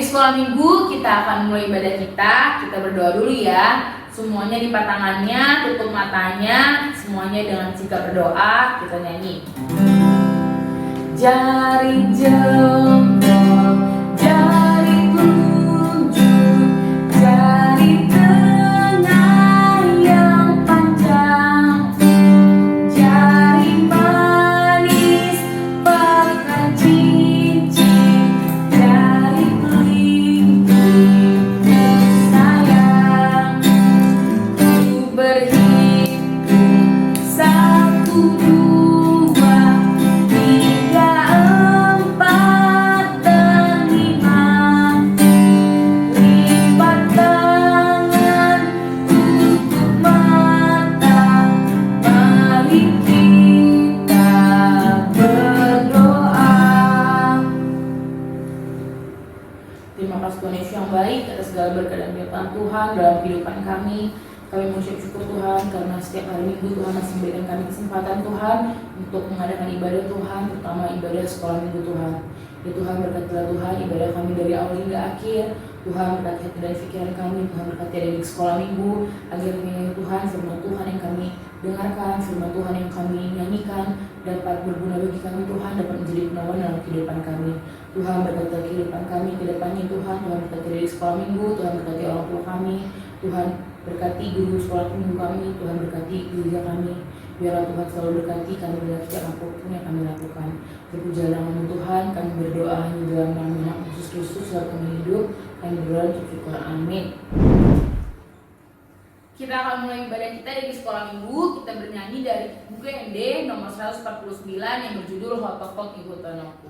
sekolah minggu kita akan mulai ibadah kita. Kita berdoa dulu ya. Semuanya lipat tangannya, tutup matanya, semuanya dengan sikap berdoa. Kita nyanyi. Jari jempol, jari telunjuk, jari tengah yang panjang, jari manis pakai cincin, jari kelingking sayang. Ku berhitung 1, 2, 3, 4 dan 5. Lipat tangan, tutup mata, mari kita berdoa. Terima kasih Tuhan Yesus yang baik atas segala berkat dan penyertaan Tuhan dalam kehidupan kami. Kami mengucap syukur Tuhan karena setiap hari Minggu Tuhan masih memberikan kami kesempatan Tuhan untuk mengadakan ibadah Tuhan, terutama ibadah sekolah Minggu Tuhan. Ya Tuhan, berkatilah Tuhan ibadah kami dari awal hingga akhir. Tuhan berkati hati dan pikiran kami, Tuhan berkati adik sekolah Minggu, agar kiranya Tuhan firman Tuhan yang kami dengarkan, firman Tuhan yang kami nyanyikan dapat berguna bagi kami Tuhan, dapat menjadi penolong dalam kehidupan kami. Tuhan berkati kehidupan kami ke depannya Tuhan. Tuhan berkati dari sekolah Minggu, Tuhan berkati orang tua kami, Tuhan berkati guru sekolah minggu kami, Tuhan berkati gereja kami. Biarlah Tuhan selalu berkati kami dalam setiap apapun yang kami lakukan. Terpujilah nama Tuhan, kami berdoa hanya dalam nama Yesus Kristus selalu kami hidup. Kami berdoa untuk syukur, amin. Kita akan mulai ibadah kita dari sekolah minggu. Kita bernyanyi dari buku ND nomor 149 yang berjudul Hotokok Ikutan Aku.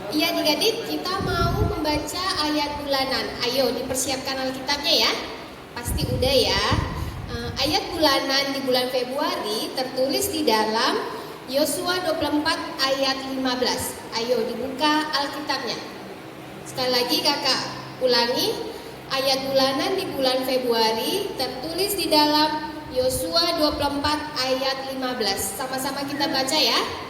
Iya adik-adik, kita mau membaca ayat bulanan. Ayo dipersiapkan Alkitabnya ya. Pasti udah ya. Ayat bulanan di bulan Februari tertulis di dalam Yosua 24 ayat 15. Ayo dibuka Alkitabnya. Sekali lagi kakak ulangi. Ayat bulanan di bulan Februari tertulis di dalam Yosua 24 ayat 15. Sama-sama kita baca ya.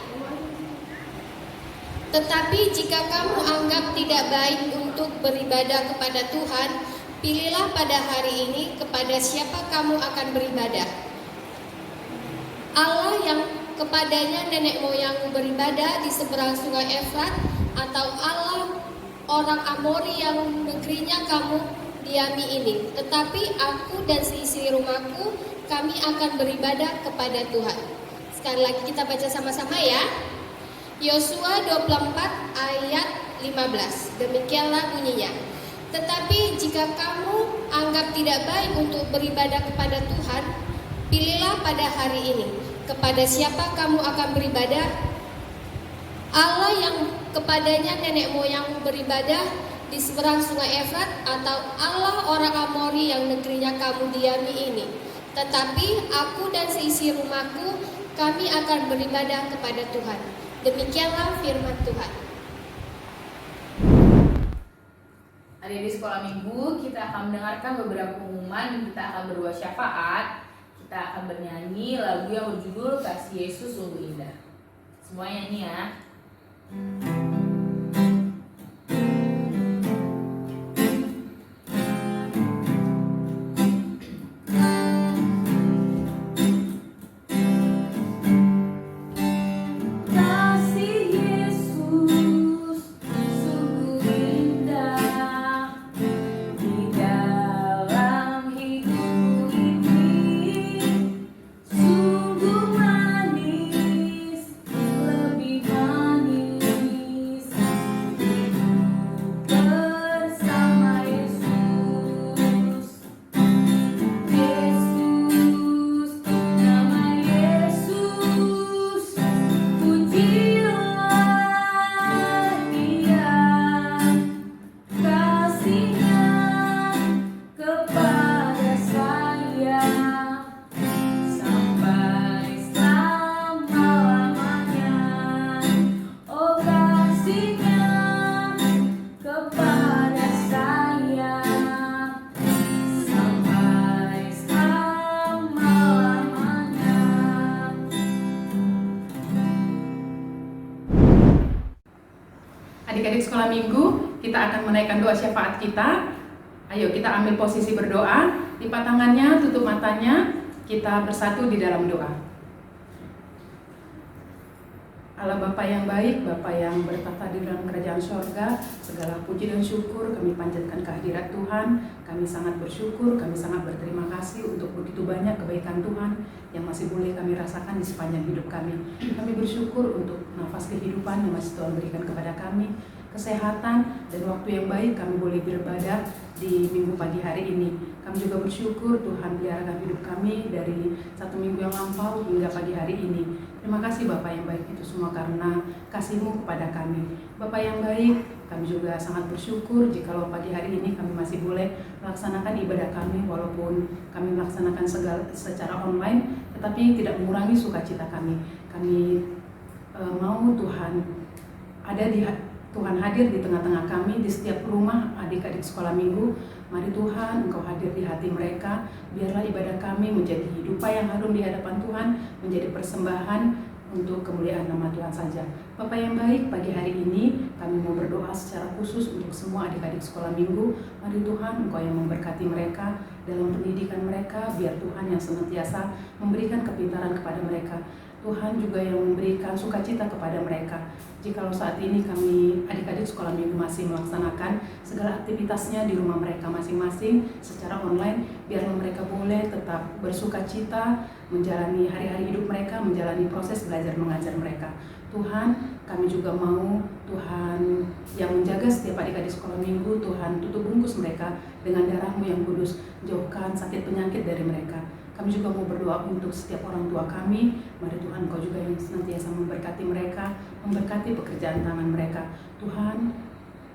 Tetapi jika kamu anggap tidak baik untuk beribadah kepada Tuhan, pilihlah pada hari ini kepada siapa kamu akan beribadah. Allah yang kepadanya nenek moyangmu beribadah di seberang sungai Efrat, atau Allah orang Amori yang negerinya kamu diami ini. Tetapi aku dan seisi rumahku, kami akan beribadah kepada Tuhan. Sekali lagi kita baca sama-sama ya. Yosua 24 ayat 15. Demikianlah bunyinya. Tetapi jika kamu anggap tidak baik untuk beribadah kepada Tuhan, pilihlah pada hari ini kepada siapa kamu akan beribadah. Allah yang kepadanya nenek moyangmu beribadah di seberang sungai Efrat, atau Allah orang Amori yang negerinya kamu diami ini. Tetapi aku dan seisi rumahku, kami akan beribadah kepada Tuhan. Demikianlah firman Tuhan. Adik-adik sekolah minggu, kita akan mendengarkan beberapa pengumuman, kita akan berdoa syafaat, kita akan bernyanyi lagu yang berjudul Kasih Yesus Sungguh Indah. Semua nyanyi ya. Adik-adik sekolah minggu, kita akan menaikkan doa syafaat kita. Ayo kita ambil posisi berdoa, lipat tangannya, tutup matanya, kita bersatu di dalam doa. Allah Bapa yang baik, Bapa yang bertata di dalam kerajaan sorga, segala puji dan syukur kami panjatkan kehadirat Tuhan. Kami sangat bersyukur, kami sangat berterima kasih untuk begitu banyak kebaikan Tuhan yang masih boleh kami rasakan di sepanjang hidup kami. Kami bersyukur untuk nafas kehidupan yang masih Tuhan berikan kepada kami, kesehatan dan waktu yang baik kami boleh beribadah di minggu pagi hari ini. Kami juga bersyukur Tuhan peliharakan hidup kami dari satu minggu yang lampau hingga pagi hari ini. Terima kasih Bapak yang baik itu semua karena kasih-Mu kepada kami. Bapak yang baik, kami juga sangat bersyukur jikalau pagi hari ini kami masih boleh melaksanakan ibadah kami walaupun kami melaksanakan secara online, tetapi tidak mengurangi sukacita kami. Kami mau Tuhan Tuhan hadir di tengah-tengah kami, di setiap rumah adik-adik sekolah minggu. Mari Tuhan, Engkau hadir di hati mereka. Biarlah ibadah kami menjadi dupa yang harum di hadapan Tuhan, menjadi persembahan untuk kemuliaan nama Tuhan saja. Bapak yang baik, pagi hari ini kami mau berdoa secara khusus untuk semua adik-adik sekolah minggu. Mari Tuhan, Engkau yang memberkati mereka dalam pendidikan mereka, biar Tuhan yang senantiasa memberikan kepintaran kepada mereka. Tuhan juga yang memberikan sukacita kepada mereka. Jikalau saat ini kami adik-adik sekolah minggu masih melaksanakan segala aktivitasnya di rumah mereka masing-masing secara online, biarlah mereka boleh tetap bersukacita menjalani hari-hari hidup mereka, menjalani proses belajar mengajar mereka. Tuhan, kami juga mau Tuhan yang menjaga setiap adik-adik sekolah minggu. Tuhan, tutup bungkus mereka dengan darah-Mu yang kudus, jauhkan sakit penyakit dari mereka. Kami juga mau berdoa untuk setiap orang tua kami. Mari Tuhan, Engkau juga yang senantiasa memberkati mereka, memberkati pekerjaan tangan mereka. Tuhan,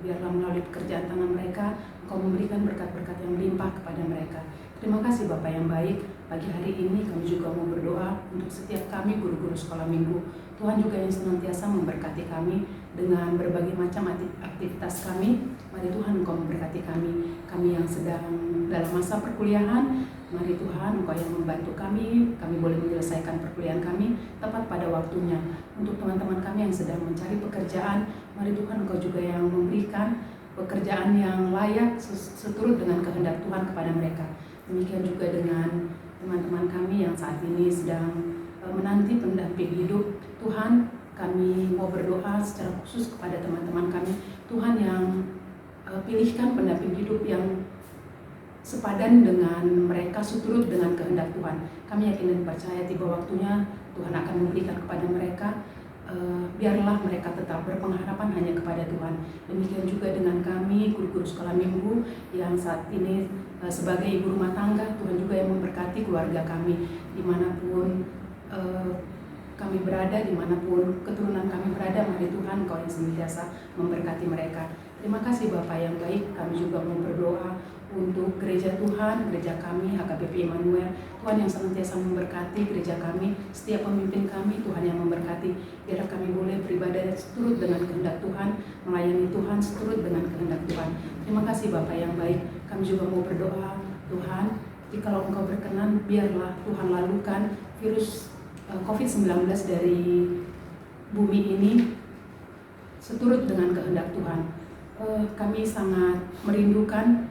biarlah melalui pekerjaan tangan mereka, Engkau memberikan berkat-berkat yang melimpah kepada mereka. Terima kasih Bapak yang baik. Pagi hari ini kami juga mau berdoa untuk setiap kami guru-guru sekolah minggu. Tuhan juga yang senantiasa memberkati kami dengan berbagai macam aktivitas kami. Mari Tuhan, Engkau memberkati kami. Kami yang sedang dalam masa perkuliahan, mari Tuhan, Engkau yang membantu kami boleh menyelesaikan perkuliahan kami tepat pada waktunya. Untuk teman-teman kami yang sedang mencari pekerjaan, mari Tuhan, Engkau juga yang memberikan pekerjaan yang layak seturut dengan kehendak Tuhan kepada mereka. Demikian juga dengan teman-teman kami yang saat ini sedang menanti pendamping hidup. Tuhan, kami mau berdoa secara khusus kepada teman-teman kami. Tuhan yang pilihkan pendamping hidup yang sepadan dengan mereka, seturut dengan kehendak Tuhan. Kami yakin dan percaya tiba waktunya Tuhan akan memberikan kepada mereka. Biarlah mereka tetap berpengharapan hanya kepada Tuhan. Demikian juga dengan kami, guru-guru sekolah minggu yang saat ini sebagai ibu rumah tangga. Tuhan juga yang memberkati keluarga kami dimanapun kami berada, dimanapun keturunan kami berada, mari Tuhan Kau yang senantiasa memberkati mereka. Terima kasih Bapak yang baik, kami juga mau berdoa untuk gereja Tuhan, gereja kami, HKBP Immanuel, Tuhan yang senantiasa memberkati gereja kami, setiap pemimpin kami, Tuhan yang memberkati, biar kami boleh beribadah seturut dengan kehendak Tuhan, melayani Tuhan seturut dengan kehendak Tuhan. Terima kasih Bapak yang baik, kami juga mau berdoa, Tuhan, jikalau Engkau berkenan, biarlah Tuhan lalukan virus COVID-19 dari bumi ini seturut dengan kehendak Tuhan. Kami sangat merindukan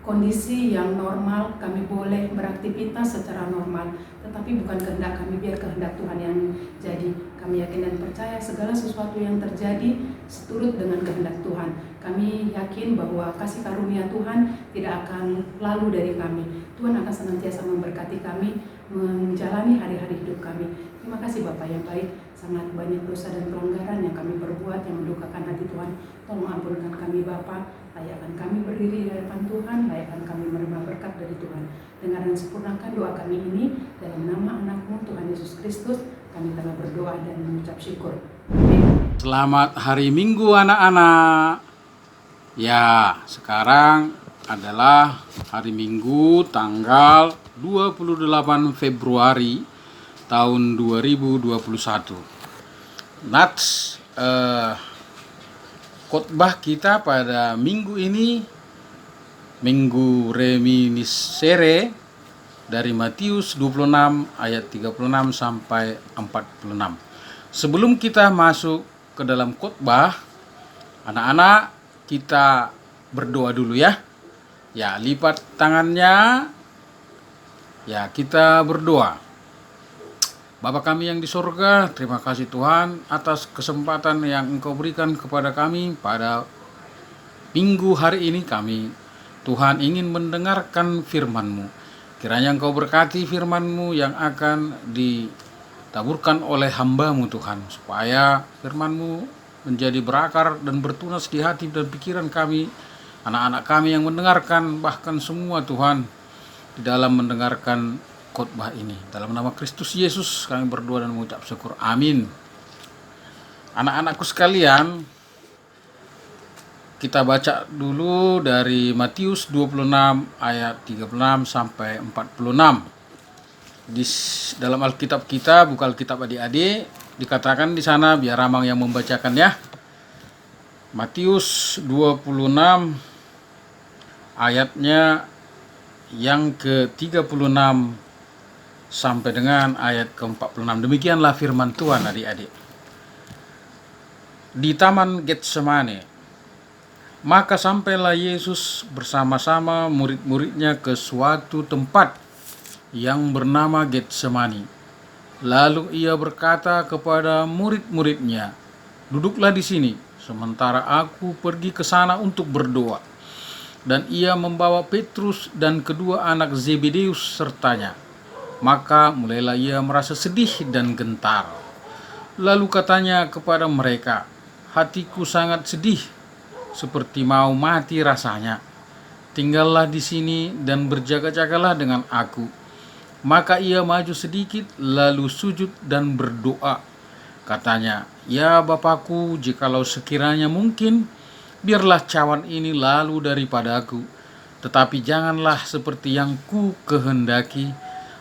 kondisi yang normal, kami boleh beraktivitas secara normal, tetapi bukan kehendak kami, biar kehendak Tuhan yang jadi. Kami yakin dan percaya segala sesuatu yang terjadi seturut dengan kehendak Tuhan. Kami yakin bahwa kasih karunia Tuhan tidak akan lalu dari kami. Tuhan akan senantiasa memberkati kami, menjalani hari-hari hidup kami. Terima kasih Bapak yang baik, sangat banyak dosa dan pelanggaran yang kami perbuat yang mendukakan hati Tuhan. Tolong ampunkan kami Bapa, layakkan kami berdiri di hadapan Tuhan, layakkan kami menerima berkat dari Tuhan. Dengar dan sempurnakan doa kami ini, dalam nama anak-Mu Tuhan Yesus Kristus, kami telah berdoa dan mengucap syukur. Amin. Selamat hari Minggu anak-anak. Ya, sekarang adalah hari Minggu tanggal 28 Februari tahun 2021. Nats khotbah kita pada minggu ini, Minggu Reminiscere, dari Matius 26 ayat 36 sampai 46. Sebelum kita masuk ke dalam khotbah, anak-anak, kita berdoa dulu ya. Ya, lipat tangannya. Ya, kita berdoa. Bapa kami yang di sorga, terima kasih Tuhan atas kesempatan yang Engkau berikan kepada kami pada minggu hari ini. Kami, Tuhan, ingin mendengarkan firman-Mu. Kiranya Engkau berkati firman-Mu yang akan ditaburkan oleh hamba-Mu Tuhan, supaya firman-Mu menjadi berakar dan bertunas di hati dan pikiran kami, anak-anak kami yang mendengarkan, bahkan semua Tuhan, di dalam mendengarkan khotbah ini. Dalam nama Kristus Yesus kami berdoa dan mengucap syukur. Amin. Anak-anakku sekalian, kita baca dulu dari Matius 26 ayat 36 sampai 46. Di dalam Alkitab kita, buka Alkitab adik-adik, dikatakan di sana, biar Ramang yang membacakan ya. Matius 26 ayatnya yang ke-36 sampai dengan ayat ke-46. Demikianlah firman Tuhan adik-adik. Di Taman Getsemane, maka sampailah Yesus bersama-sama murid-muridnya ke suatu tempat yang bernama Getsemani. Lalu ia berkata kepada murid-muridnya, "Duduklah di sini, sementara aku pergi ke sana untuk berdoa." Dan ia membawa Petrus dan kedua anak Zebedeus sertanya. Maka mulailah ia merasa sedih dan gentar. Lalu katanya kepada mereka, "Hatiku sangat sedih, seperti mau mati rasanya. Tinggallah di sini dan berjaga-jagalah dengan aku." Maka ia maju sedikit, lalu sujud dan berdoa. Katanya, "Ya Bapakku, jikalau sekiranya mungkin, biarlah cawan ini lalu daripadaku. Tetapi janganlah seperti yang ku kehendaki,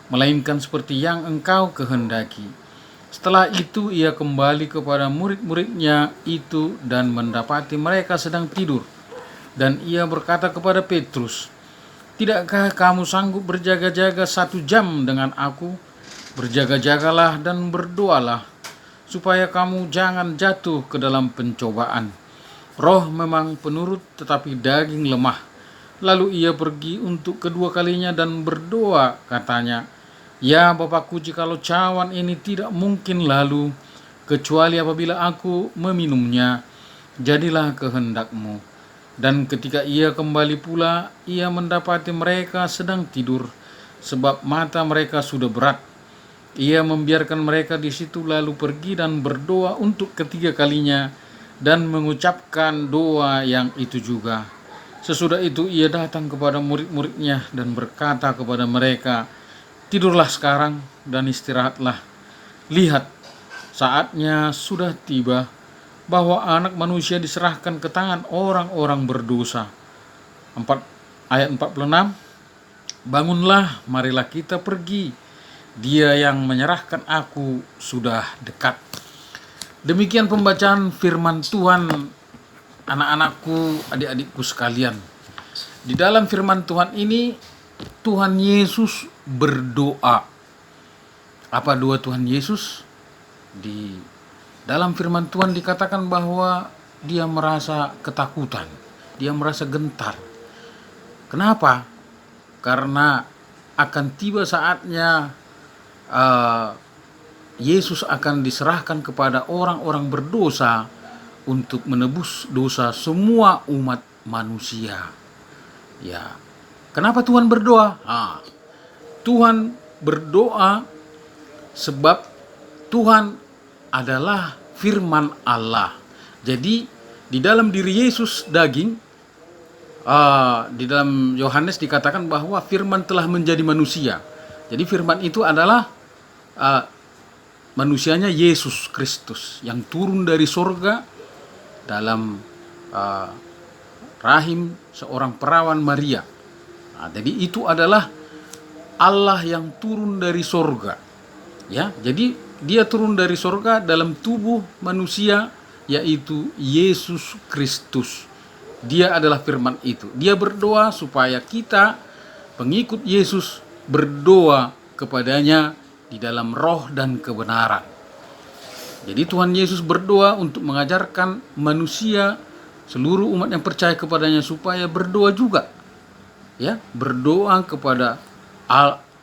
melainkan seperti yang Engkau kehendaki." Setelah itu ia kembali kepada murid-muridnya itu dan mendapati mereka sedang tidur. Dan ia berkata kepada Petrus, "Tidakkah kamu sanggup berjaga-jaga 1 jam dengan aku? Berjaga-jagalah dan berdoalah, supaya kamu jangan jatuh ke dalam pencobaan. Roh memang penurut, tetapi daging lemah." Lalu ia pergi untuk kedua kalinya dan berdoa, katanya, "Ya Bapakku, jikalau cawan ini tidak mungkin lalu, kecuali apabila aku meminumnya, jadilah kehendak-Mu." Dan ketika ia kembali pula, ia mendapati mereka sedang tidur, sebab mata mereka sudah berat. Ia membiarkan mereka di situ, lalu pergi dan berdoa untuk ketiga kalinya, dan mengucapkan doa yang itu juga. Sesudah itu ia datang kepada murid-muridnya dan berkata kepada mereka, "Tidurlah sekarang dan istirahatlah. Lihat, saatnya sudah tiba bahwa anak manusia diserahkan ke tangan orang-orang berdosa. Ayat 46, bangunlah, marilah kita pergi. Dia yang menyerahkan aku sudah dekat. Demikian pembacaan firman Tuhan, anak-anakku, adik-adikku sekalian. Di dalam firman Tuhan ini, Tuhan Yesus berdoa. Apa doa Tuhan Yesus? Di dalam firman Tuhan dikatakan bahwa dia merasa ketakutan, dia merasa gentar. Kenapa? Karena akan tiba saatnya Yesus akan diserahkan kepada orang-orang berdosa untuk menebus dosa semua umat manusia. Ya, kenapa Tuhan berdoa? Tuhan berdoa sebab Tuhan adalah firman Allah. Jadi di dalam diri Yesus daging, di dalam Yohanes dikatakan bahwa firman telah menjadi manusia. Jadi firman itu adalah manusianya Yesus Kristus yang turun dari sorga dalam rahim seorang perawan Maria. Jadi itu adalah Allah yang turun dari sorga. Ya, jadi dia turun dari sorga dalam tubuh manusia, yaitu Yesus Kristus. Dia adalah firman itu. Dia berdoa supaya kita, pengikut Yesus, berdoa kepadanya di dalam roh dan kebenaran. Jadi Tuhan Yesus berdoa untuk mengajarkan manusia, seluruh umat yang percaya kepadanya, supaya berdoa juga. Ya, berdoa kepada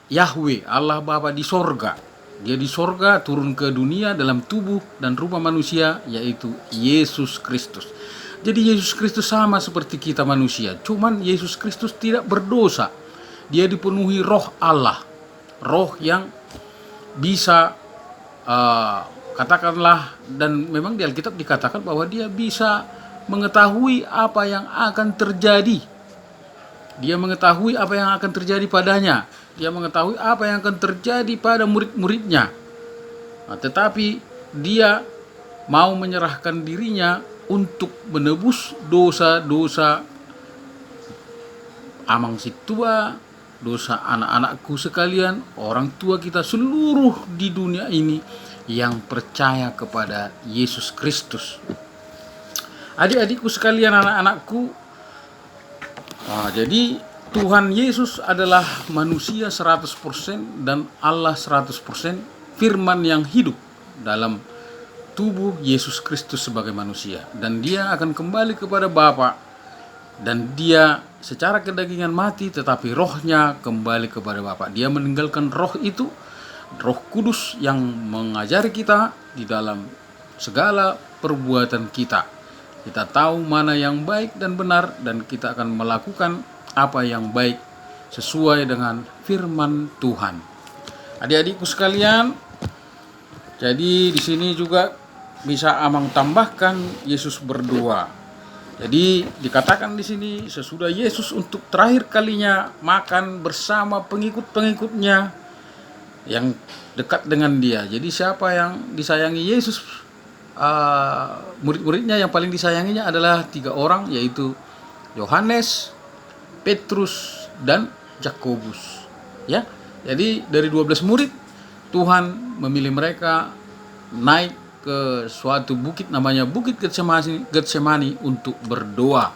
Yahweh, Allah Bapa di sorga. Dia di sorga turun ke dunia dalam tubuh dan rupa manusia, yaitu Yesus Kristus. Jadi Yesus Kristus sama seperti kita manusia, cuman Yesus Kristus tidak berdosa. Dia dipenuhi roh Allah, roh yang bisa katakanlah, dan memang di Alkitab dikatakan bahwa dia bisa mengetahui apa yang akan terjadi. Dia mengetahui apa yang akan terjadi padanya. Dia mengetahui apa yang akan terjadi pada murid-muridnya. Tetapi dia mau menyerahkan dirinya untuk menebus dosa-dosa amang si tua, dosa anak-anakku sekalian, orang tua kita seluruh di dunia ini yang percaya kepada Yesus Kristus. Adik-adikku sekalian, anak-anakku, jadi Tuhan Yesus adalah manusia 100% dan Allah 100%, firman yang hidup dalam tubuh Yesus Kristus sebagai manusia. Dan dia akan kembali kepada Bapa, dan dia secara kedagingan mati, tetapi rohnya kembali kepada Bapa. Dia meninggalkan roh itu, Roh Kudus yang mengajari kita di dalam segala perbuatan kita. Kita tahu mana yang baik dan benar, dan kita akan melakukan apa yang baik sesuai dengan firman Tuhan. Adik-adikku sekalian, jadi di sini juga bisa amang tambahkan Yesus berdoa. Jadi dikatakan di sini sesudah Yesus untuk terakhir kalinya makan bersama pengikut-pengikutnya yang dekat dengan dia. Jadi siapa yang disayangi Yesus, murid-muridnya yang paling disayanginya adalah 3 orang, yaitu Yohanes, Petrus, dan Yakobus. Ya, jadi dari 12 murid, Tuhan memilih mereka naik ke suatu bukit, namanya Bukit Getsemani, untuk berdoa.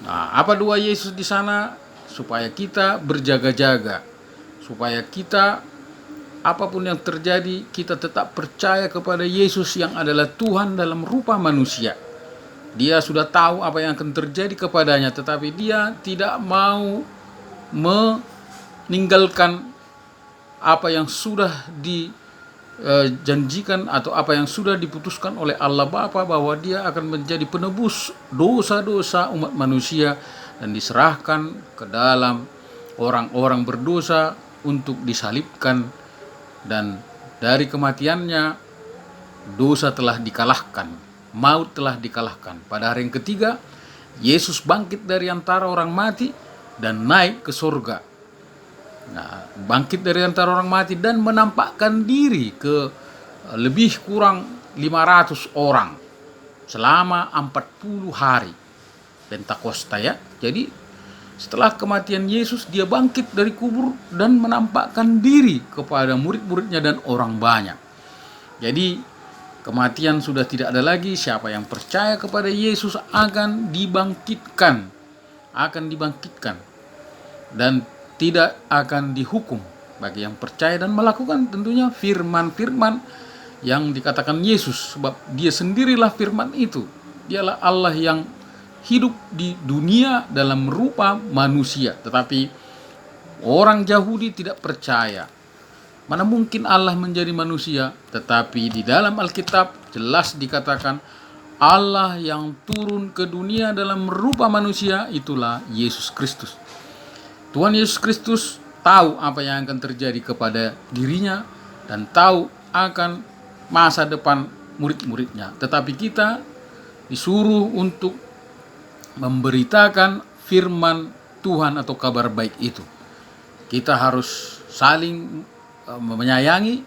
Nah, apa doa Yesus di sana? Supaya kita berjaga-jaga, supaya kita apapun yang terjadi, kita tetap percaya kepada Yesus yang adalah Tuhan dalam rupa manusia. Dia sudah tahu apa yang akan terjadi kepadanya, tetapi dia tidak mau meninggalkan apa yang sudah dijanjikan atau apa yang sudah diputuskan oleh Allah Bapa, bahwa dia akan menjadi penebus dosa-dosa umat manusia dan diserahkan ke dalam orang-orang berdosa untuk disalibkan, dan dari kematiannya dosa telah dikalahkan, maut telah dikalahkan. Pada hari yang ketiga, Yesus bangkit dari antara orang mati dan naik ke surga. Nah, bangkit dari antara orang mati dan menampakkan diri ke lebih kurang 500 orang selama 40 hari Pentakosta ya. Jadi setelah kematian Yesus, dia bangkit dari kubur dan menampakkan diri kepada murid-muridnya dan orang banyak. Jadi kematian sudah tidak ada lagi. Siapa yang percaya kepada Yesus akan dibangkitkan, dan tidak akan dihukum bagi yang percaya dan melakukan tentunya firman-firman yang dikatakan Yesus, sebab dia sendirilah firman itu. Dialah Allah yang hidup di dunia dalam rupa manusia. Tetapi orang Yahudi tidak percaya. Mana mungkin Allah menjadi manusia? Tetapi di dalam Alkitab jelas dikatakan Allah yang turun ke dunia dalam rupa manusia itulah Yesus Kristus. Tuhan Yesus Kristus tahu apa yang akan terjadi kepada dirinya dan tahu akan masa depan murid-muridnya. Tetapi kita disuruh untuk memberitakan firman Tuhan atau kabar baik itu. Kita harus saling menyayangi,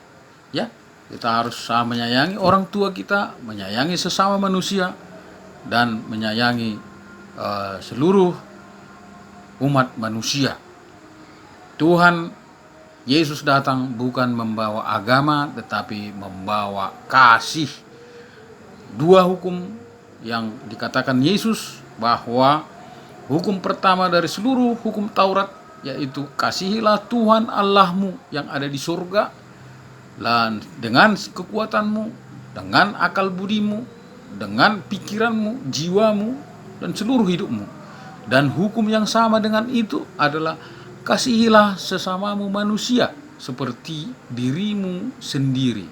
ya. Kita harus saling menyayangi orang tua kita, menyayangi sesama manusia, dan menyayangi seluruh umat manusia. Tuhan Yesus datang bukan membawa agama, tetapi membawa kasih. Dua hukum yang dikatakan Yesus, bahwa hukum pertama dari seluruh hukum Taurat, yaitu kasihilah Tuhan Allahmu yang ada di surga dan dengan kekuatanmu, dengan akal budimu, dengan pikiranmu, jiwamu, dan seluruh hidupmu. Dan hukum yang sama dengan itu adalah kasihilah sesamamu manusia seperti dirimu sendiri.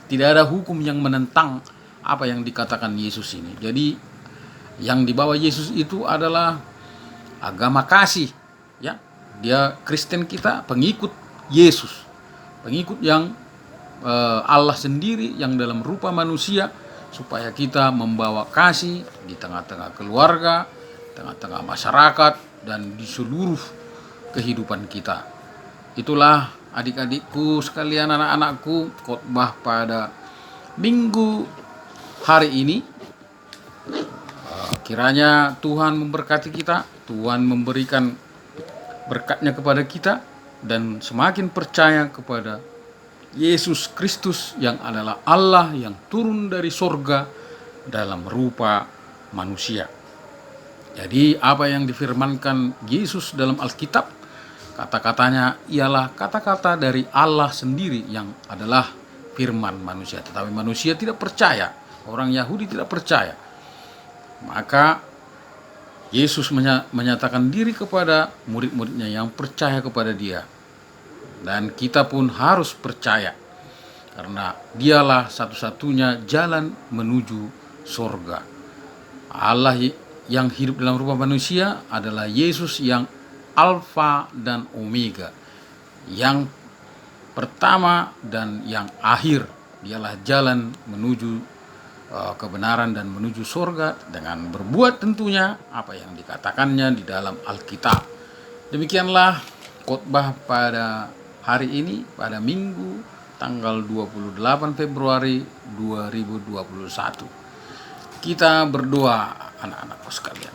Tidak ada hukum yang menentang apa yang dikatakan Yesus ini. Jadi yang dibawa Yesus itu adalah agama kasih, ya. Dia Kristen kita, pengikut Yesus, pengikut yang Allah sendiri yang dalam rupa manusia, supaya kita membawa kasih di tengah-tengah keluarga, tengah-tengah masyarakat, dan di seluruh kehidupan kita. Itulah adik-adikku sekalian, anak-anakku, khotbah pada minggu hari ini. Kiranya Tuhan memberkati kita, Tuhan memberikan berkatnya kepada kita, dan semakin percaya kepada Yesus Kristus yang adalah Allah yang turun dari sorga dalam rupa manusia. Jadi apa yang difirmankan Yesus dalam Alkitab, kata-katanya ialah kata-kata dari Allah sendiri yang adalah firman manusia. Tetapi manusia tidak percaya, orang Yahudi tidak percaya. Maka Yesus menyatakan diri kepada murid-muridnya yang percaya kepada dia. Dan kita pun harus percaya, karena dialah satu-satunya jalan menuju surga. Allah yang hidup dalam rupa manusia adalah Yesus yang Alfa dan Omega, yang pertama dan yang akhir. Dialah jalan menuju kebenaran dan menuju surga dengan berbuat tentunya apa yang dikatakannya di dalam Alkitab. Demikianlah khotbah pada hari ini, pada Minggu tanggal 28 Februari 2021. Kita berdoa, anak-anakku sekalian.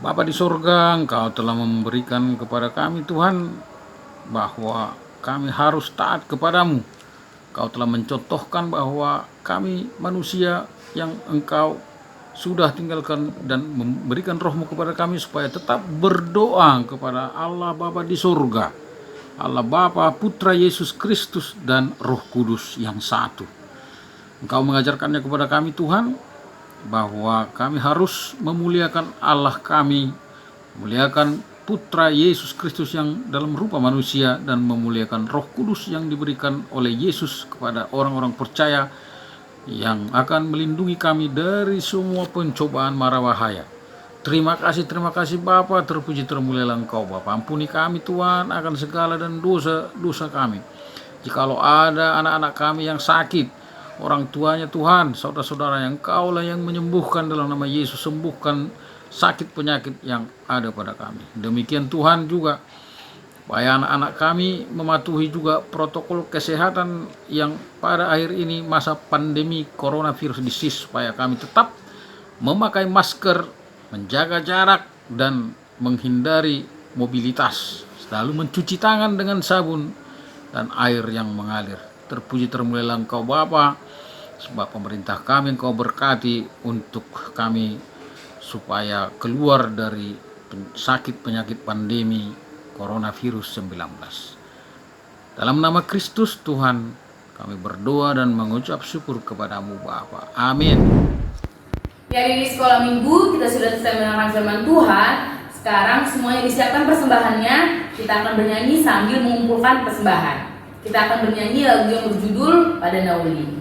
Bapa di surga, Engkau telah memberikan kepada kami Tuhan bahwa kami harus taat kepadamu. Kau telah mencontohkan bahwa kami manusia yang Engkau sudah tinggalkan dan memberikan roh-Mu kepada kami supaya tetap berdoa kepada Allah Bapa di surga, Allah Bapa, Putra Yesus Kristus, dan Roh Kudus yang satu. Engkau mengajarkannya kepada kami Tuhan, bahwa kami harus memuliakan Allah kami, memuliakan Putra Yesus Kristus yang dalam rupa manusia, dan memuliakan Roh Kudus yang diberikan oleh Yesus kepada orang-orang percaya yang akan melindungi kami dari semua pencobaan mara bahaya. Terima kasih Bapa, terpuji termulialah Engkau Bapa. Ampuni kami Tuhan akan segala dan dosa-dosa kami. Jikalau ada anak-anak kami yang sakit, orang tuanya Tuhan, saudara-saudara yang Engkaulah yang menyembuhkan, dalam nama Yesus sembuhkan sakit penyakit yang ada pada kami. Demikian Tuhan juga supaya anak-anak kami mematuhi juga protokol kesehatan yang pada akhir ini masa pandemi coronavirus disease, supaya kami tetap memakai masker, menjaga jarak, dan menghindari mobilitas, selalu mencuci tangan dengan sabun dan air yang mengalir. Terpuji termulialah Engkau Bapa, sebab pemerintah kami Engkau berkati untuk kami supaya keluar dari sakit penyakit pandemi coronavirus 19. Dalam nama Kristus Tuhan kami berdoa dan mengucap syukur kepadamu Bapa. Amin. Ya, di sekolah minggu kita sudah selesai mendengarkan firman Tuhan. Sekarang semuanya disiapkan persembahannya. Kita akan bernyanyi sambil mengumpulkan persembahan. Kita akan bernyanyi lagu yang berjudul Pada Nauli.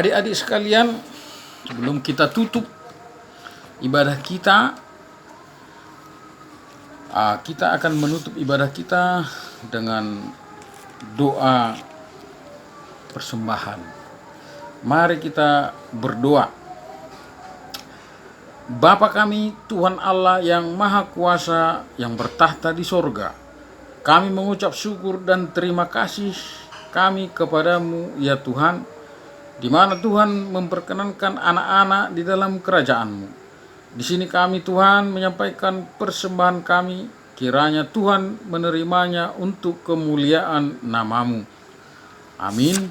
Adik-adik sekalian, sebelum kita tutup ibadah kita, kita akan menutup ibadah kita dengan doa persembahan. Mari kita berdoa. Bapa kami, Tuhan Allah yang Maha Kuasa, yang bertahta di sorga, kami mengucap syukur dan terima kasih kami kepadamu ya Tuhan, di mana Tuhan memperkenankan anak-anak di dalam kerajaan-Mu. Di sini kami Tuhan menyampaikan persembahan kami, kiranya Tuhan menerimanya untuk kemuliaan nama-Mu. Amin.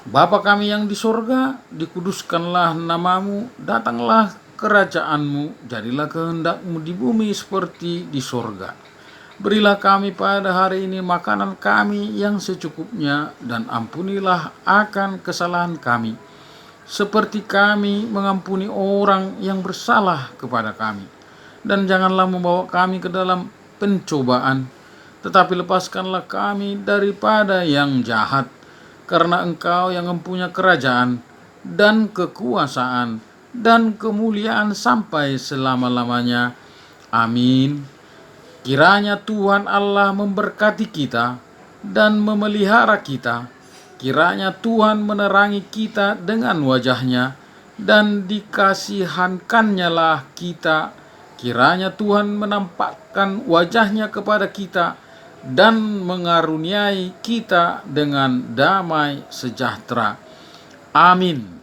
Bapa kami yang di sorga, dikuduskanlah nama-Mu, datanglah kerajaan-Mu, jadilah kehendak-Mu di bumi seperti di sorga. Berilah kami pada hari ini makanan kami yang secukupnya, dan ampunilah akan kesalahan kami, seperti kami mengampuni orang yang bersalah kepada kami. Dan janganlah membawa kami ke dalam pencobaan, tetapi lepaskanlah kami daripada yang jahat, karena Engkau yang mempunyai kerajaan dan kekuasaan dan kemuliaan sampai selama-lamanya. Amin. Kiranya Tuhan Allah memberkati kita dan memelihara kita. Kiranya Tuhan menerangi kita dengan wajah-Nya dan dikasihankannya lah kita. Kiranya Tuhan menampakkan wajah-Nya kepada kita dan mengaruniai kita dengan damai sejahtera. Amin.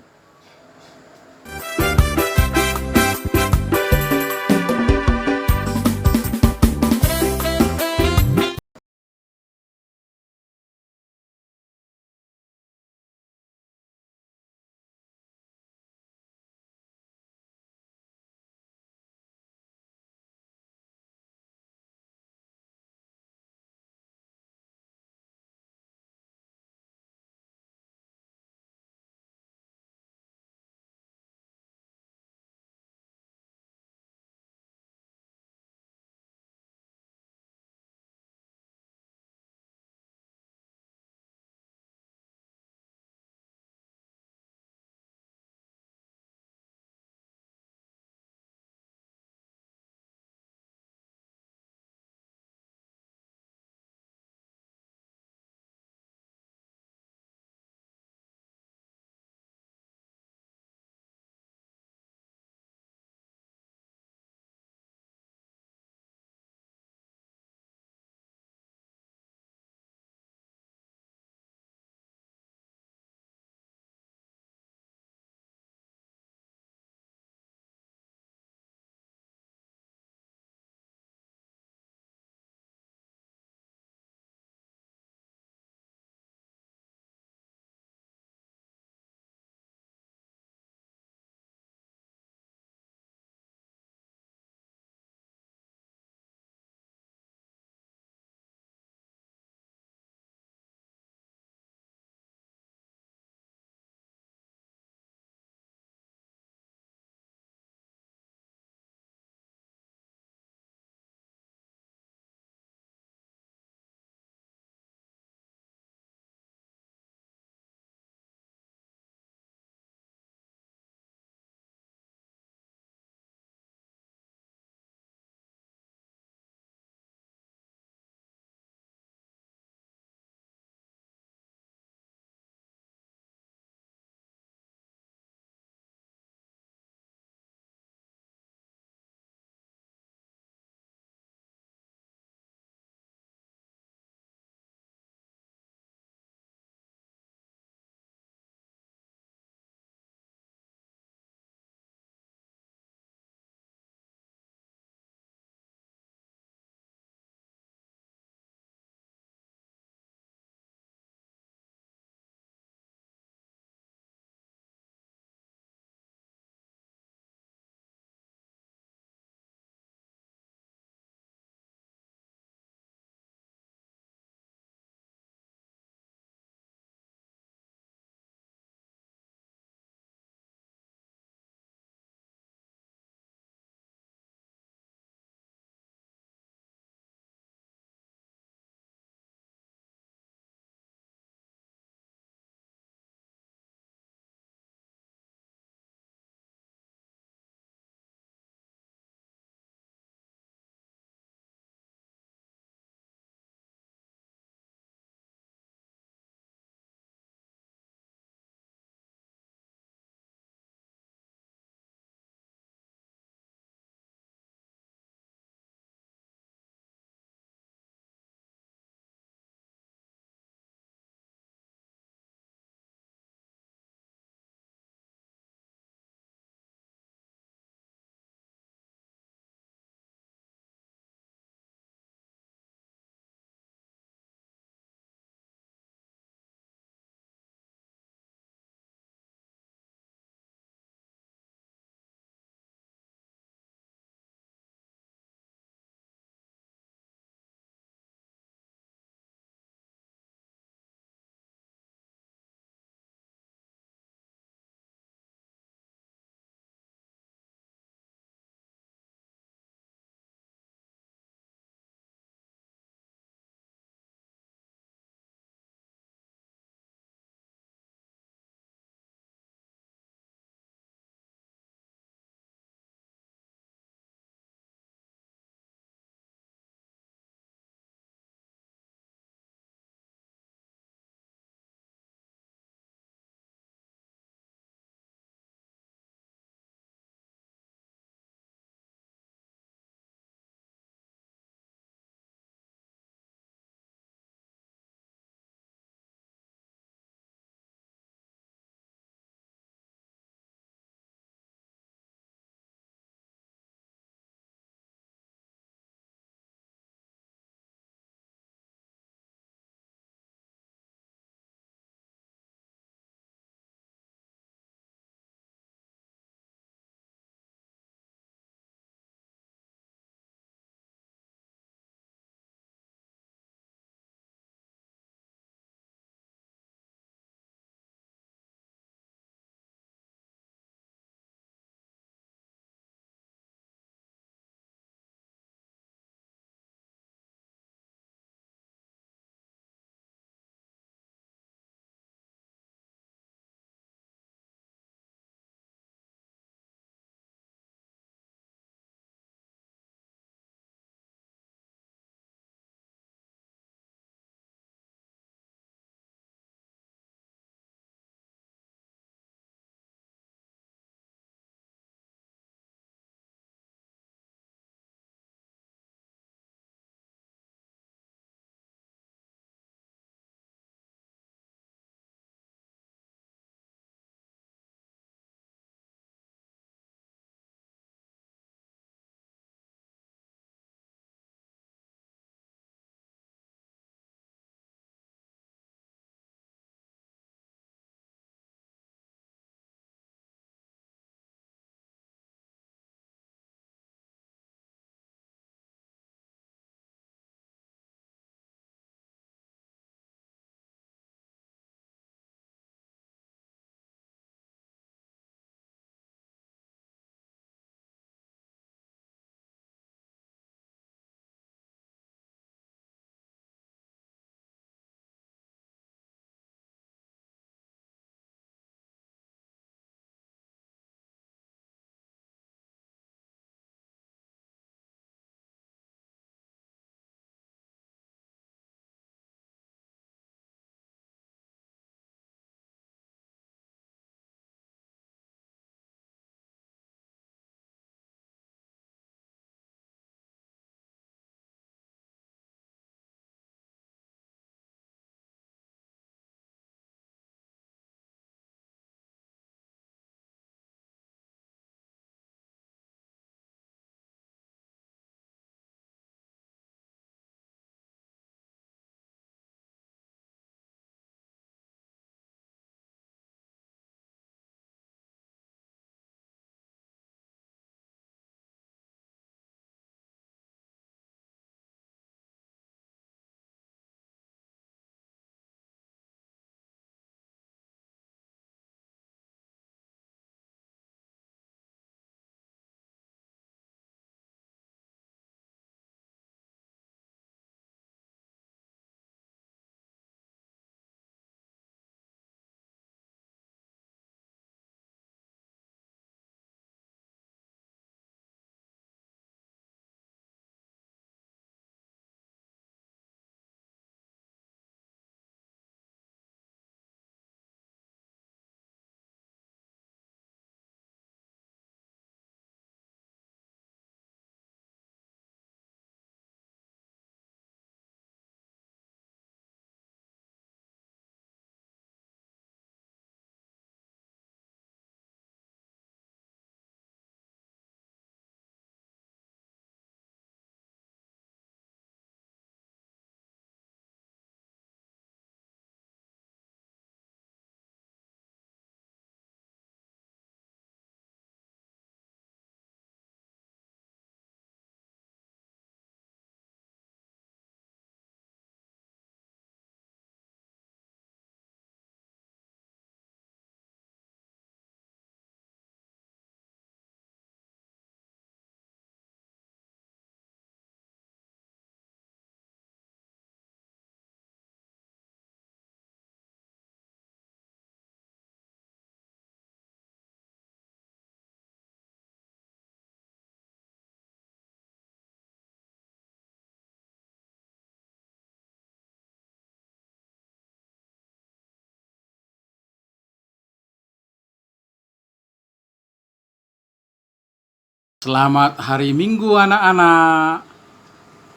Selamat hari Minggu anak-anak.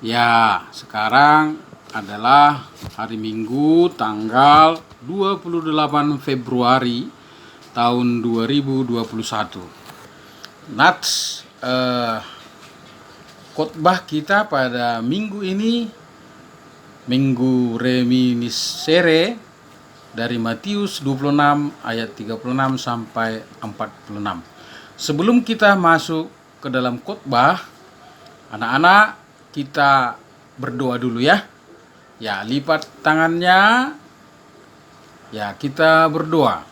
Ya, sekarang adalah hari Minggu tanggal 28 Februari tahun 2021. Nats khotbah kita pada minggu ini, Minggu Reminiscere, dari Matius 26 ayat 36 sampai 46. Sebelum kita masuk ke dalam khotbah, anak-anak kita berdoa dulu ya. Ya, lipat tangannya. Ya, kita berdoa.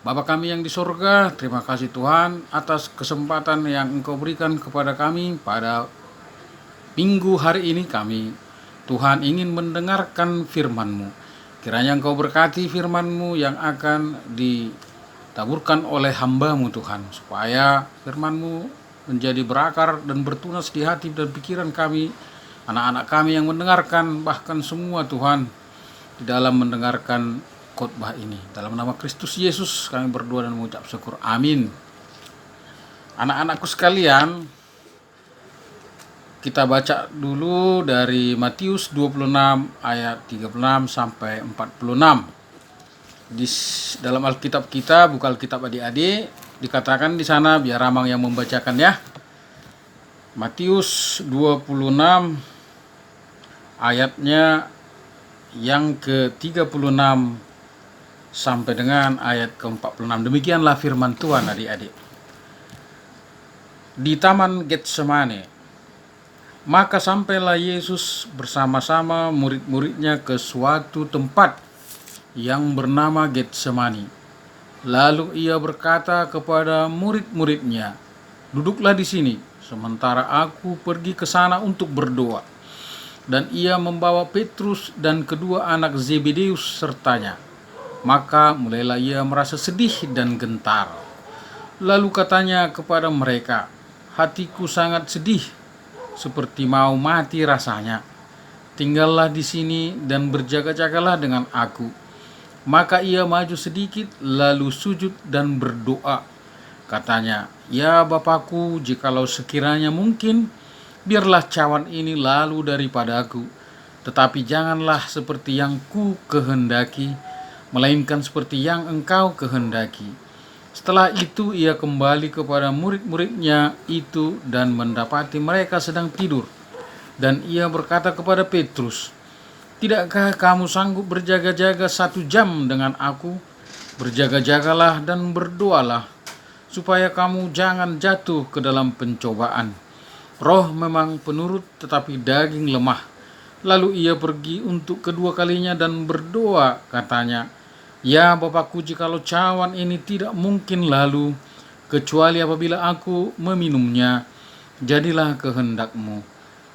Bapa kami yang di sorga, terima kasih Tuhan atas kesempatan yang Engkau berikan kepada kami pada minggu hari ini. Tuhan ingin mendengarkan firman-Mu. Kiranya Engkau berkati firman-Mu yang akan ditaburkan oleh hamba-Mu Tuhan, supaya firman-Mu menjadi berakar dan bertunas di hati dan pikiran kami, anak-anak kami yang mendengarkan, bahkan semua Tuhan, di dalam mendengarkan khotbah ini. Dalam nama Kristus Yesus kami berdoa dan mengucap syukur. Amin. Anak-anakku sekalian, kita baca dulu dari Matius 26 ayat 36 sampai 46. Di dalam Alkitab kita, buka Alkitab adik-adik, dikatakan di sana, biar Ramang yang membacakan ya. Matius 26 ayatnya yang ke-36 sampai dengan ayat ke-46. Demikianlah firman Tuhan adik-adik. Di Taman Getsemane, maka sampailah Yesus bersama-sama murid-muridnya ke suatu tempat yang bernama Getsemani. Lalu ia berkata kepada murid-muridnya, "Duduklah di sini, sementara aku pergi ke sana untuk berdoa." Dan ia membawa Petrus dan kedua anak Zebedeus sertanya. Maka mulailah ia merasa sedih dan gentar. Lalu katanya kepada mereka, "Hatiku sangat sedih, seperti mau mati rasanya. Tinggallah di sini dan berjaga-jagalah dengan aku." Maka ia maju sedikit, lalu sujud dan berdoa. Katanya, "Ya Bapakku, jikalau sekiranya mungkin, biarlah cawan ini lalu daripadaku. Tetapi janganlah seperti yang ku kehendaki, melainkan seperti yang Engkau kehendaki." Setelah itu ia kembali kepada murid-muridnya itu dan mendapati mereka sedang tidur. Dan ia berkata kepada Petrus, "Tidakkah kamu sanggup berjaga-jaga 1 jam dengan aku? Berjaga-jagalah dan berdoalah, supaya kamu jangan jatuh ke dalam pencobaan. Roh memang penurut, tetapi daging lemah." Lalu ia pergi untuk kedua kalinya dan berdoa, katanya, "Ya Bapakku, jikalau cawan ini tidak mungkin lalu, kecuali apabila aku meminumnya, jadilah kehendak-Mu."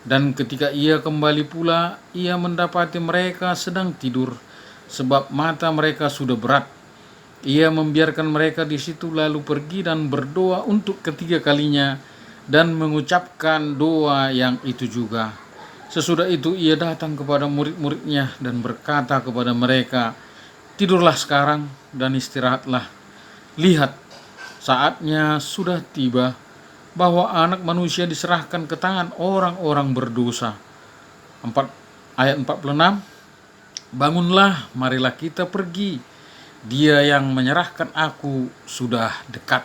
Dan ketika ia kembali pula, ia mendapati mereka sedang tidur, sebab mata mereka sudah berat. Ia membiarkan mereka di situ, lalu pergi dan berdoa untuk ketiga kalinya, dan mengucapkan doa yang itu juga. Sesudah itu ia datang kepada murid-muridnya dan berkata kepada mereka, "Tidurlah sekarang dan istirahatlah. Lihat, saatnya sudah tiba bahwa Anak Manusia diserahkan ke tangan orang-orang berdosa." Ayat 46, "Bangunlah, marilah kita pergi. Dia yang menyerahkan aku sudah dekat."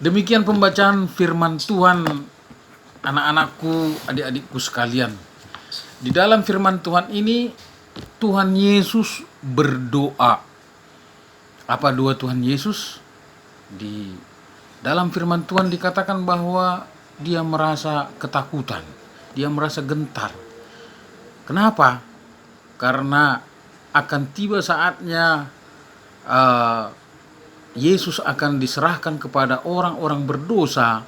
Demikian pembacaan firman Tuhan, anak-anakku, adik-adikku sekalian. Di dalam firman Tuhan ini, Tuhan Yesus berdoa. Apa doa Tuhan Yesus? Di dalam firman Tuhan dikatakan bahwa dia merasa ketakutan, dia merasa gentar. Kenapa? Karena akan tiba saatnya Yesus akan diserahkan kepada orang-orang berdosa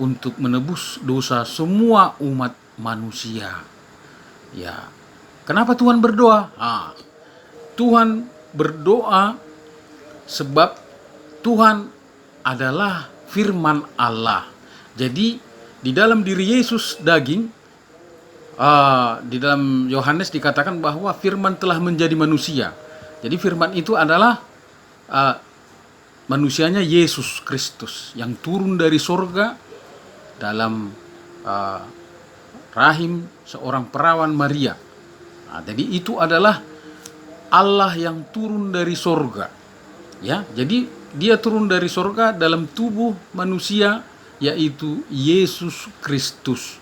untuk menebus dosa semua umat manusia. Ya, kenapa Tuhan berdoa? Tuhan berdoa sebab Tuhan adalah firman Allah. Jadi di dalam diri Yesus daging, di dalam Yohanes dikatakan bahwa firman telah menjadi manusia. Jadi firman itu adalah manusianya Yesus Kristus yang turun dari sorga dalam rahim seorang perawan Maria. Nah, jadi itu adalah Allah yang turun dari sorga. Ya, jadi dia turun dari sorga dalam tubuh manusia, yaitu Yesus Kristus.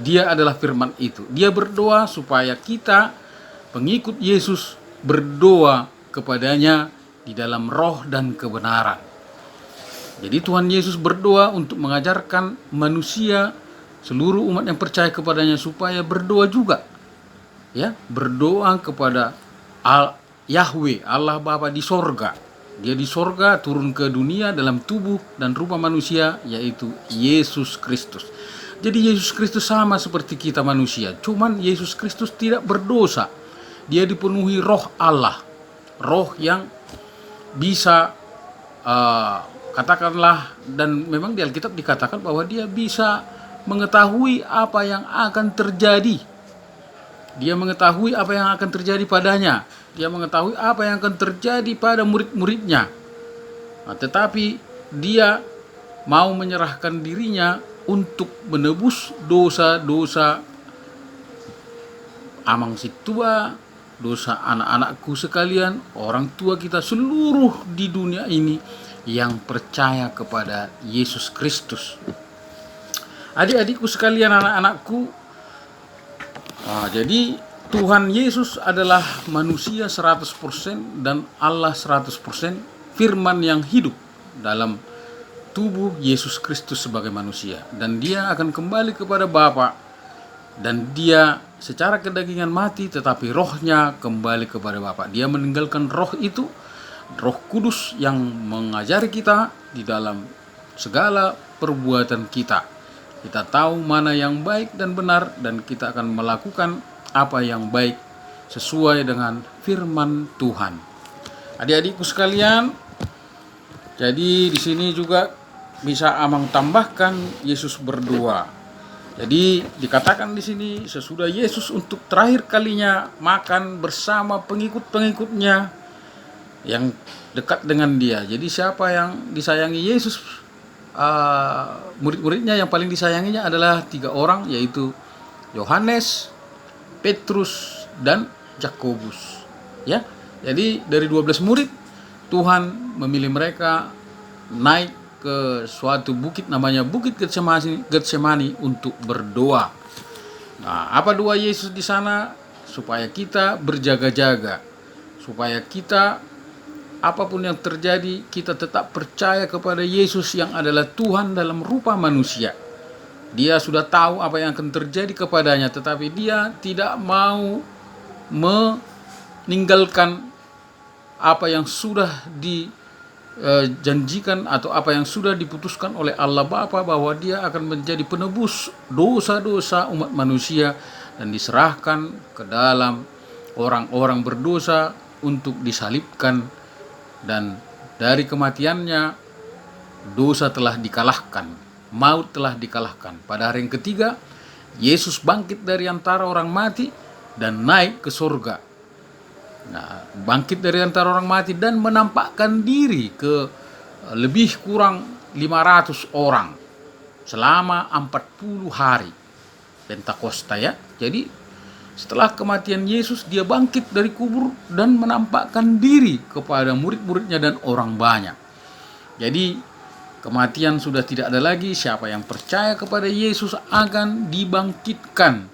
Dia adalah firman itu. Dia berdoa supaya kita, pengikut Yesus, berdoa kepadanya di dalam roh dan kebenaran. Jadi Tuhan Yesus berdoa untuk mengajarkan manusia, seluruh umat yang percaya kepadanya, supaya berdoa juga. Ya, berdoa kepada Yahweh, Allah Bapa di sorga. Dia di sorga turun ke dunia dalam tubuh dan rupa manusia, yaitu Yesus Kristus. Jadi Yesus Kristus sama seperti kita manusia, cuman Yesus Kristus tidak berdosa. Dia dipenuhi roh Allah, roh yang bisa katakanlah, dan memang di Alkitab dikatakan bahwa dia bisa mengetahui apa yang akan terjadi. Dia mengetahui apa yang akan terjadi padanya. Dia mengetahui apa yang akan terjadi pada murid-muridnya. Nah, tetapi dia mau menyerahkan dirinya untuk menebus dosa-dosa amang situa, dosa anak-anakku sekalian, orang tua kita seluruh di dunia ini yang percaya kepada Yesus Kristus. Adik-adikku sekalian, anak-anakku, jadi Tuhan Yesus adalah manusia 100% dan Allah 100%, firman yang hidup dalam tubuh Yesus Kristus sebagai manusia. Dan dia akan kembali kepada Bapa, dan dia secara kedagingan mati, tetapi rohnya kembali kepada Bapa. Dia meninggalkan roh itu, Roh Kudus yang mengajari kita di dalam segala perbuatan kita. Kita tahu mana yang baik dan benar, dan kita akan melakukan apa yang baik sesuai dengan firman Tuhan. Adik-adikku sekalian, jadi di sini juga bisa Amang tambahkan Yesus berdoa. Jadi dikatakan di sini sesudah Yesus untuk terakhir kalinya makan bersama pengikut-pengikutnya yang dekat dengan dia. Jadi siapa yang disayangi Yesus, murid-muridnya yang paling disayanginya adalah 3 orang, yaitu Yohanes, Petrus, dan Yakobus. Ya, jadi dari 12 murid Tuhan memilih mereka naik ke suatu bukit namanya Bukit Getsemani untuk berdoa. Nah, apa doa Yesus di sana? Supaya kita berjaga-jaga, supaya kita apapun yang terjadi, kita tetap percaya kepada Yesus yang adalah Tuhan dalam rupa manusia. Dia sudah tahu apa yang akan terjadi kepadanya, tetapi dia tidak mau meninggalkan apa yang sudah dijanjikan atau apa yang sudah diputuskan oleh Allah Bapa, bahwa dia akan menjadi penebus dosa-dosa umat manusia dan diserahkan ke dalam orang-orang berdosa untuk disalibkan. Dan dari kematiannya dosa telah dikalahkan, maut telah dikalahkan. Pada hari yang ketiga Yesus bangkit dari antara orang mati dan naik ke surga. Nah, bangkit dari antara orang mati dan menampakkan diri ke lebih kurang 500 orang selama 40 hari Pentakosta, ya. Jadi setelah kematian Yesus, dia bangkit dari kubur dan menampakkan diri kepada murid-muridnya dan orang banyak. Jadi kematian sudah tidak ada lagi. Siapa yang percaya kepada Yesus akan dibangkitkan,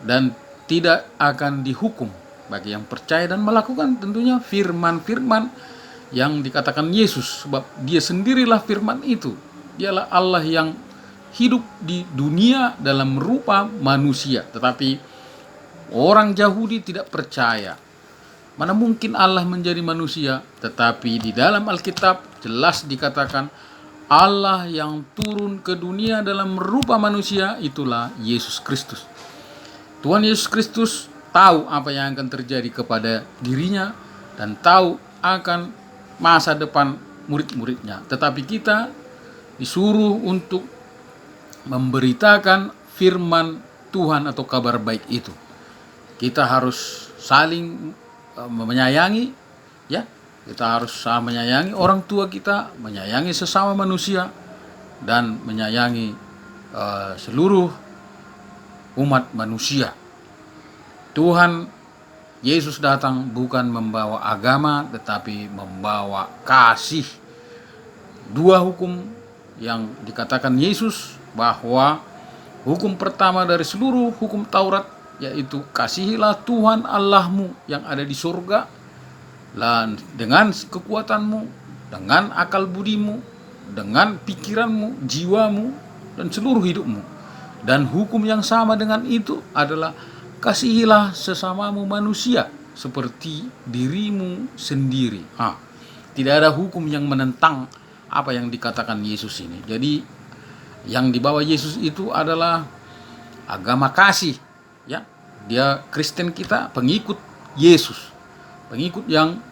dan tidak akan dihukum bagi yang percaya dan melakukan tentunya firman-firman yang dikatakan Yesus, sebab dia sendirilah firman itu. Dialah Allah yang hidup di dunia dalam rupa manusia. Tetapi orang Yahudi tidak percaya. Mana mungkin Allah menjadi manusia? Tetapi di dalam Alkitab jelas dikatakan Allah yang turun ke dunia dalam rupa manusia, itulah Yesus Kristus. Tuhan Yesus Kristus tahu apa yang akan terjadi kepada dirinya dan tahu akan masa depan murid-muridnya. Tetapi kita disuruh untuk memberitakan firman Tuhan atau kabar baik itu. Kita harus saling menyayangi, ya, Kita harus sama menyayangi orang tua kita, menyayangi sesama manusia, dan menyayangi seluruh umat manusia. Tuhan Yesus datang bukan membawa agama, tetapi membawa kasih. Dua hukum yang dikatakan Yesus, bahwa hukum pertama dari seluruh hukum Taurat, yaitu kasihilah Tuhan Allahmu yang ada di surga dengan kekuatanmu, dengan akal budimu, dengan pikiranmu, jiwamu, dan seluruh hidupmu. Dan hukum yang sama dengan itu adalah kasihilah sesamamu manusia seperti dirimu sendiri. Tidak ada hukum yang menentang apa yang dikatakan Yesus ini. Jadi yang dibawa Yesus itu adalah agama kasih, ya. Dia Kristen kita, pengikut Yesus, pengikut yang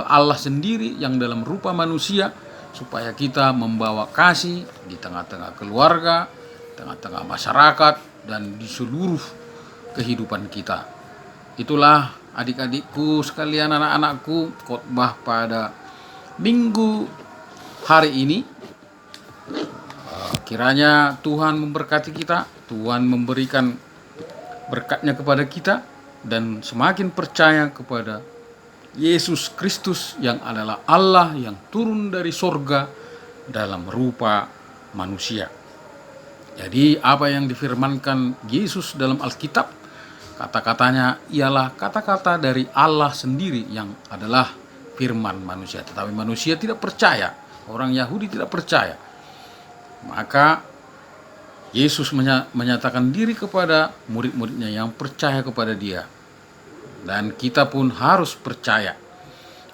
Allah sendiri yang dalam rupa manusia, supaya kita membawa kasih di tengah-tengah keluarga, tengah-tengah masyarakat, dan di seluruh kehidupan kita. Itulah adik-adikku sekalian, anak-anakku, khotbah pada minggu hari ini. Kiranya Tuhan memberkati kita, Tuhan memberikan berkatnya kepada kita, dan semakin percaya kepada Yesus Kristus yang adalah Allah yang turun dari sorga dalam rupa manusia. Jadi apa yang difirmankan Yesus dalam Alkitab, kata-katanya ialah kata-kata dari Allah sendiri yang adalah firman manusia. Tetapi manusia tidak percaya, orang Yahudi tidak percaya. Maka Yesus menyatakan diri kepada murid-muridnya yang percaya kepada dia. Dan kita pun harus percaya,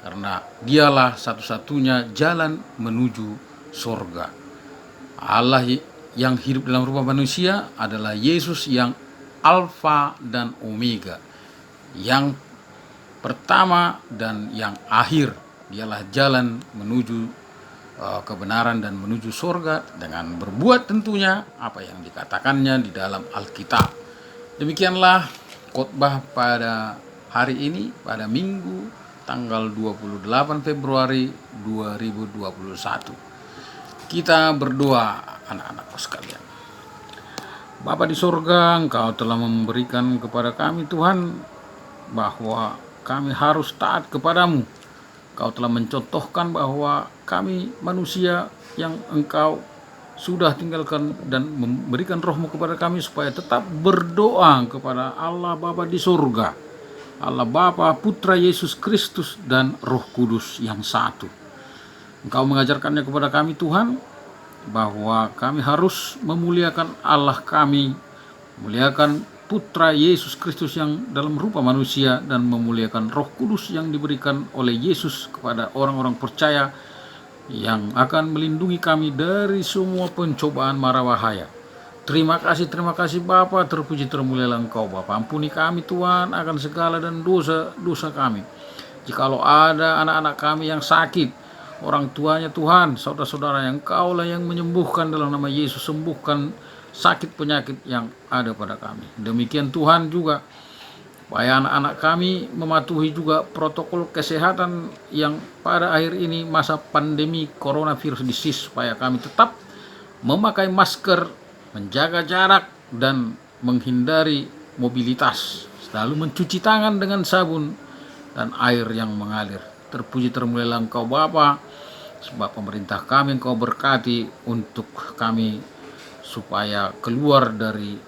karena dialah satu-satunya jalan menuju surga. Allah yang hidup dalam rupa manusia adalah Yesus yang Alfa dan Omega, yang pertama dan yang akhir. Dialah jalan menuju kebenaran dan menuju surga, dengan berbuat tentunya apa yang dikatakannya di dalam Alkitab. Demikianlah khotbah pada hari ini, pada Minggu tanggal 28 Februari 2021. Kita berdoa, anak-anakku sekalian. Bapa di surga, Engkau telah memberikan kepada kami Tuhan, bahwa kami harus taat kepadamu. Engkau telah mencontohkan bahwa kami manusia yang Engkau sudah tinggalkan dan memberikan roh-Mu kepada kami, supaya tetap berdoa kepada Allah Bapa di surga, Allah Bapa, Putra Yesus Kristus, dan Roh Kudus yang satu. Engkau mengajarkannya kepada kami Tuhan, bahwa kami harus memuliakan Allah kami, memuliakan Putra Yesus Kristus yang dalam rupa manusia, dan memuliakan Roh Kudus yang diberikan oleh Yesus kepada orang-orang percaya, yang akan melindungi kami dari semua pencobaan mara bahaya. Terima kasih Bapa, terpuji termulialah Engkau Bapa. Ampuni kami Tuhan akan segala dan dosa-dosa kami. Jikalau ada anak-anak kami yang sakit, orang tuanya Tuhan, saudara-saudara, yang Engkau lah yang menyembuhkan, dalam nama Yesus sembuhkan sakit penyakit yang ada pada kami. Demikian Tuhan juga, supaya anak-anak kami mematuhi juga protokol kesehatan yang pada akhir ini masa pandemi coronavirus disease, supaya kami tetap memakai masker, menjaga jarak, dan menghindari mobilitas, selalu mencuci tangan dengan sabun dan air yang mengalir. Terpuji termulialah Engkau Bapa, sebab pemerintah kami Engkau berkati untuk kami, supaya keluar dari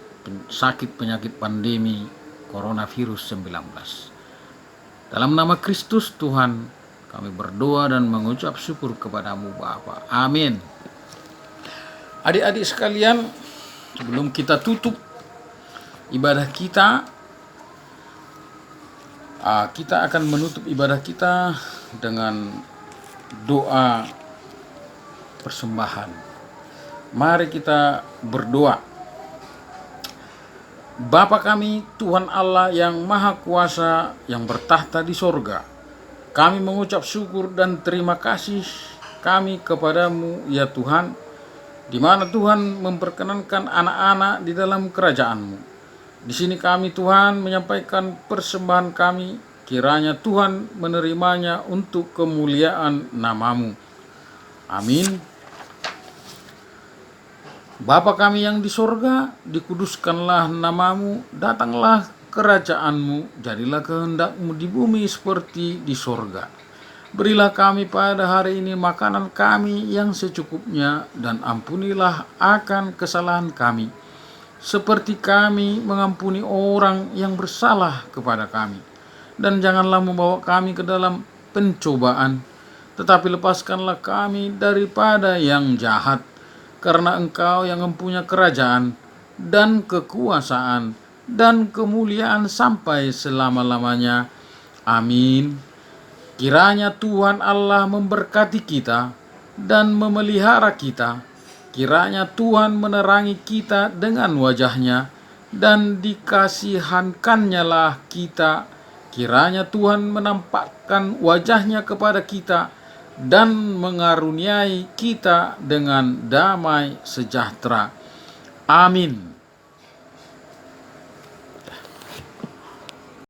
sakit penyakit pandemi coronavirus 19. Dalam nama Kristus Tuhan kami berdoa dan mengucap syukur kepadamu Bapa. Amin. Adik-adik sekalian, sebelum kita tutup ibadah kita, kita akan menutup ibadah kita dengan doa persembahan. Mari kita berdoa. Bapa kami, Tuhan Allah yang Maha Kuasa, yang bertahta di sorga, kami mengucap syukur dan terima kasih kami kepadamu ya Tuhan, di mana Tuhan memperkenankan anak-anak di dalam kerajaan-Mu. Di sini kami Tuhan menyampaikan persembahan kami, kiranya Tuhan menerimanya untuk kemuliaan nama-Mu. Amin. Bapa kami yang di sorga, dikuduskanlah nama-Mu, datanglah kerajaan-Mu, jadilah kehendak-Mu di bumi seperti di sorga. Berilah kami pada hari ini makanan kami yang secukupnya, dan ampunilah akan kesalahan kami, seperti kami mengampuni orang yang bersalah kepada kami. Dan janganlah membawa kami ke dalam pencobaan, tetapi lepaskanlah kami daripada yang jahat. Karena Engkau yang mempunyai kerajaan dan kekuasaan dan kemuliaan sampai selama-lamanya. Amin. Kiranya Tuhan Allah memberkati kita dan memelihara kita. Kiranya Tuhan menerangi kita dengan wajah-Nya dan dikasihankannya lah kita. Kiranya Tuhan menampakkan wajah-Nya kepada kita dan mengaruniai kita dengan damai sejahtera. Amin.